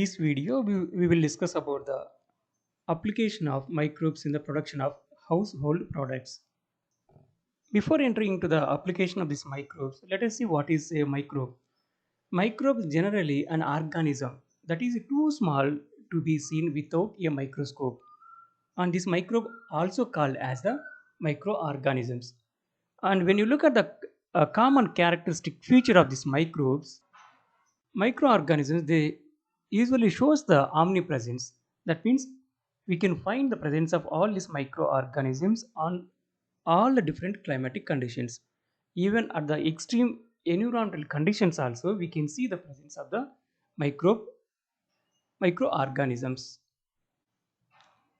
this video, we will discuss about the application of microbes in the production of household products. Before entering into the application of these microbes, let us see what is a microbe. Microbe is generally an organism that is too small to be seen without a microscope. And this microbe also called as the microorganisms. And when you look at the common characteristic feature of these microorganisms, they usually shows the omnipresence. That means we can find the presence of all these microorganisms on all the different climatic conditions. Even at the extreme environmental conditions also, we can see the presence of the microbe microorganisms.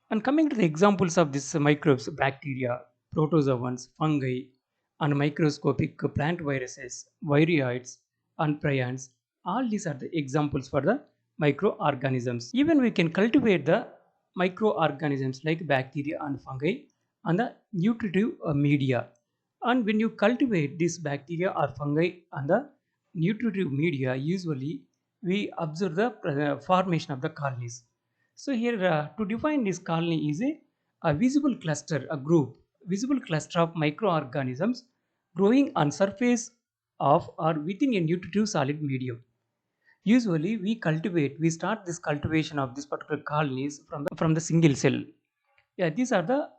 And coming to the examples of these microbes, bacteria, protozoans, fungi, and microscopic plant viruses, viroids, and prions, all these are the examples for the microorganisms. Even we can cultivate the microorganisms like bacteria and fungi and the nutritive media. And when you cultivate this bacteria or fungi and the nutritive media, usually we observe the formation of the colonies. So here to define this colony is a visible cluster, a group, visible cluster of microorganisms growing on surface of or within a nutritive solid medium. Usually we start this cultivation of this particular colonies from the single cell. Yeah, these are the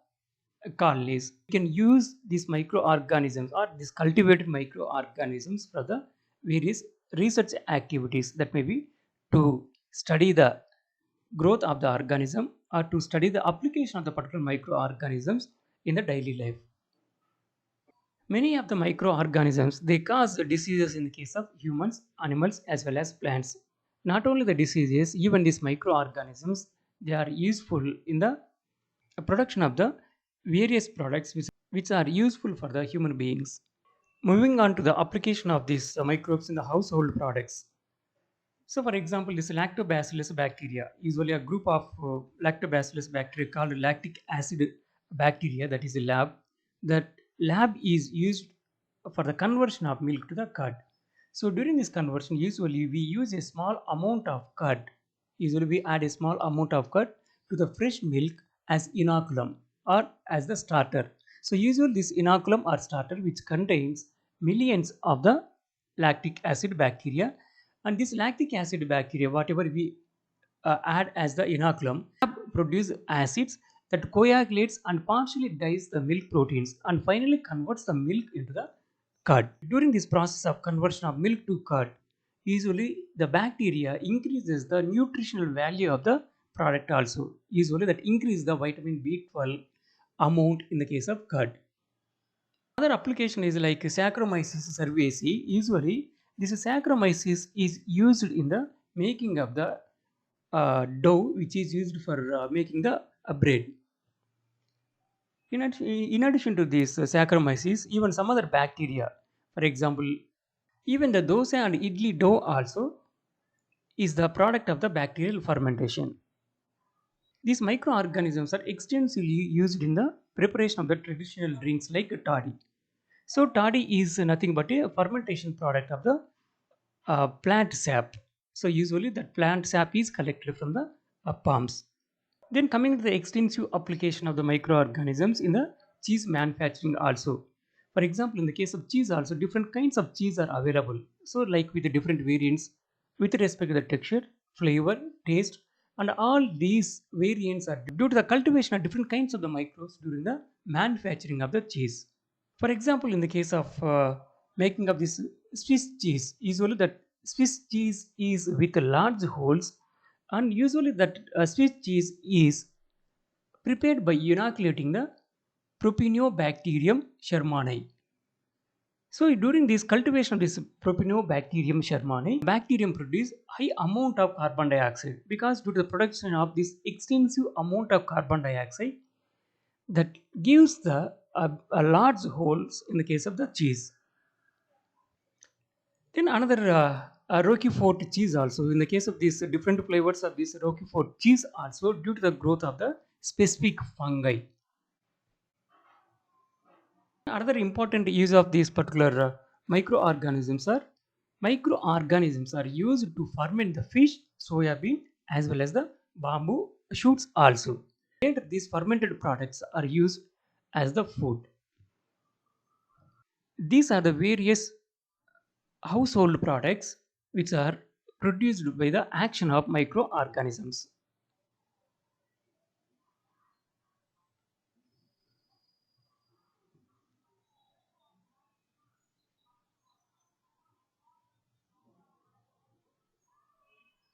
colonies. We can use these microorganisms or these cultivated microorganisms for the various research activities, that may be to study the growth of the organism or to study the application of the particular microorganisms in the daily life. Many of the microorganisms they cause diseases in the case of humans, animals as well as plants. Not only the diseases, even these microorganisms they are useful in the production of the various products which are useful for the human beings. Moving on to the application of these microbes in the household products. So, for example, this lactobacillus bacteria, usually a group of lactobacillus bacteria called lactic acid bacteria, that is a lab. That lab is used for the conversion of milk to the curd. So, during this conversion, usually we use a small amount of curd. Usually, we add a small amount of curd to the fresh milk as inoculum or as the starter. So, usually this inoculum or starter which contains millions of the lactic acid bacteria, and this lactic acid bacteria whatever we add as the inoculum produce acids that coagulates and partially dyes the milk proteins and finally converts the milk into the curd. During this process of conversion of milk to curd, usually the bacteria increases the nutritional value of the product also. Usually that increase the vitamin B12 amount in the case of curd. Another application is like Saccharomyces cerevisiae. Usually, this Saccharomyces is used in the making of the dough, which is used for making the bread. In addition to this Saccharomyces, even some other bacteria, for example, even the dosa and idli dough also is the product of the bacterial fermentation. These microorganisms are extensively used in the preparation of the traditional drinks like toddy. So toddy is nothing but a fermentation product of the plant sap. So usually that plant sap is collected from the palms. Then coming to the extensive application of the microorganisms in the cheese manufacturing also. For example, in the case of cheese also different kinds of cheese are available. So like with the different variants with respect to the texture, flavor, taste, and all these variants are due to the cultivation of different kinds of the microbes during the manufacturing of the cheese. For example, in the case of making of this Swiss cheese, usually that Swiss cheese is with large holes, and usually that Swiss cheese is prepared by inoculating the Propionibacterium shermani. So during this cultivation of this Propionibacterium shermani, bacterium produce high amount of carbon dioxide because due to the production of this extensive amount of carbon dioxide, that gives the a large holes in the case of the cheese. Then another Roquefort cheese also. In the case of these different flavors of this Roquefort cheese also due to the growth of the specific fungi. Another important use of these particular microorganisms are used to ferment the fish, soya bean, as well as the bamboo shoots also. And these fermented products are used as the food. These are the various household products which are produced by the action of microorganisms.